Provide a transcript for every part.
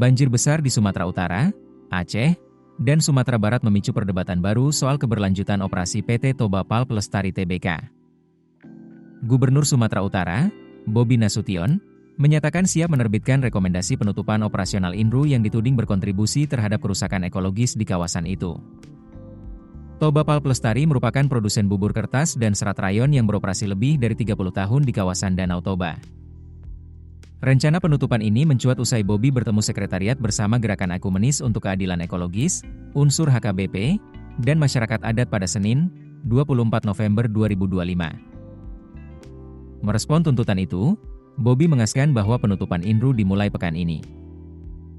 Banjir besar di Sumatera Utara, Aceh, dan Sumatera Barat memicu perdebatan baru soal keberlanjutan operasi PT Toba Pulp Lestari Tbk. Gubernur Sumatera Utara, Bobi Nasution, menyatakan siap menerbitkan rekomendasi penutupan operasional INRU yang dituding berkontribusi terhadap kerusakan ekologis di kawasan itu. Toba Pulp Lestari merupakan produsen bubur kertas dan serat rayon yang beroperasi lebih dari 30 tahun di kawasan Danau Toba. Rencana penutupan ini mencuat usai Bobi bertemu sekretariat bersama Gerakan Ekumenis untuk Keadilan Ekologis, unsur HKBP, dan masyarakat adat pada Senin, 24 November 2025. Merespon tuntutan itu, Bobi mengaskan bahwa penutupan INRU dimulai pekan ini.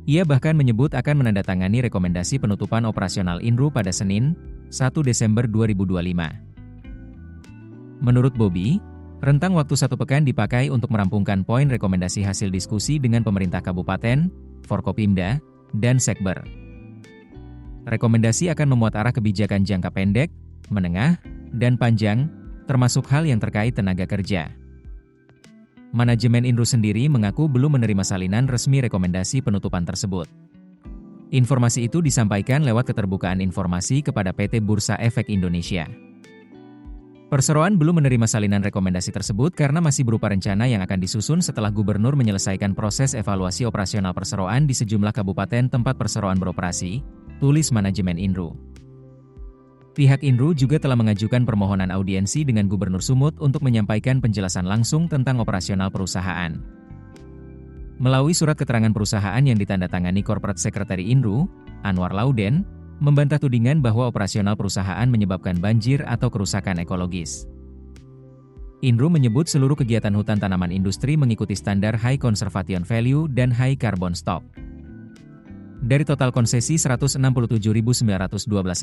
Ia bahkan menyebut akan menandatangani rekomendasi penutupan operasional INRU pada Senin, 1 Desember 2025. Menurut Bobi, rentang waktu 1 pekan dipakai untuk merampungkan poin rekomendasi hasil diskusi dengan pemerintah kabupaten, Forkopimda, dan Sekber. Rekomendasi akan memuat arah kebijakan jangka pendek, menengah, dan panjang, termasuk hal yang terkait tenaga kerja. Manajemen INRU sendiri mengaku belum menerima salinan resmi rekomendasi penutupan tersebut. Informasi itu disampaikan lewat keterbukaan informasi kepada PT Bursa Efek Indonesia. Perseroan belum menerima salinan rekomendasi tersebut karena masih berupa rencana yang akan disusun setelah gubernur menyelesaikan proses evaluasi operasional perseroan di sejumlah kabupaten tempat perseroan beroperasi, tulis manajemen INRU. Pihak INRU juga telah mengajukan permohonan audiensi dengan Gubernur Sumut untuk menyampaikan penjelasan langsung tentang operasional perusahaan. Melalui surat keterangan perusahaan yang ditandatangani Corporate Secretary INRU, Anwar Lauden, membantah tudingan bahwa operasional perusahaan menyebabkan banjir atau kerusakan ekologis. INRU menyebut seluruh kegiatan hutan tanaman industri mengikuti standar High Conservation Value dan High Carbon Stock. Dari total konsesi 167.912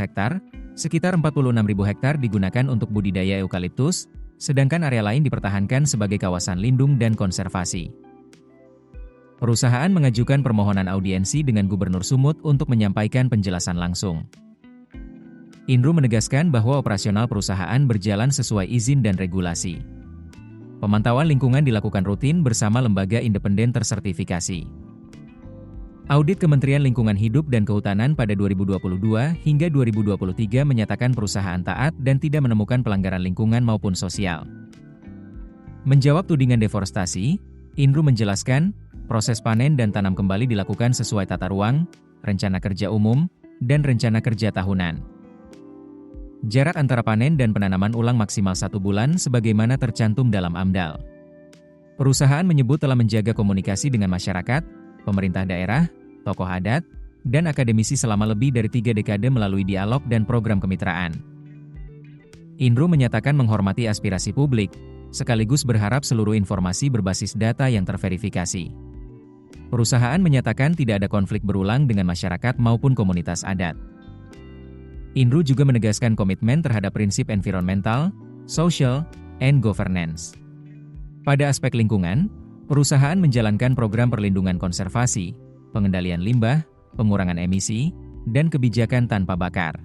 hektar, sekitar 46.000 hektar digunakan untuk budidaya eukaliptus, sedangkan area lain dipertahankan sebagai kawasan lindung dan konservasi. Perusahaan mengajukan permohonan audiensi dengan Gubernur Sumut untuk menyampaikan penjelasan langsung. INRU menegaskan bahwa operasional perusahaan berjalan sesuai izin dan regulasi. Pemantauan lingkungan dilakukan rutin bersama lembaga independen tersertifikasi. Audit Kementerian Lingkungan Hidup dan Kehutanan pada 2022 hingga 2023 menyatakan perusahaan taat dan tidak menemukan pelanggaran lingkungan maupun sosial. Menjawab tudingan deforestasi, INRU menjelaskan, proses panen dan tanam kembali dilakukan sesuai tata ruang, rencana kerja umum, dan rencana kerja tahunan. Jarak antara panen dan penanaman ulang maksimal 1 bulan sebagaimana tercantum dalam AMDAL. Perusahaan menyebut telah menjaga komunikasi dengan masyarakat, pemerintah daerah, tokoh adat, dan akademisi selama lebih dari 3 dekade melalui dialog dan program kemitraan. INRU menyatakan menghormati aspirasi publik, sekaligus berharap seluruh informasi berbasis data yang terverifikasi. Perusahaan menyatakan tidak ada konflik berulang dengan masyarakat maupun komunitas adat. INRU juga menegaskan komitmen terhadap prinsip environmental, social, and governance. Pada aspek lingkungan, perusahaan menjalankan program perlindungan konservasi, pengendalian limbah, pengurangan emisi, dan kebijakan tanpa bakar.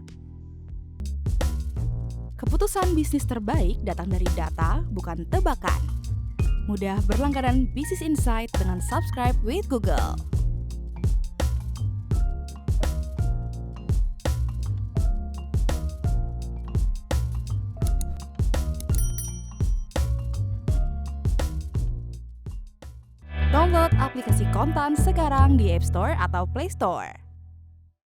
Keputusan bisnis terbaik datang dari data, bukan tebakan. Mudah berlangganan Business Insight dengan subscribe with Google. Download aplikasi Kontan sekarang di App Store atau Play Store.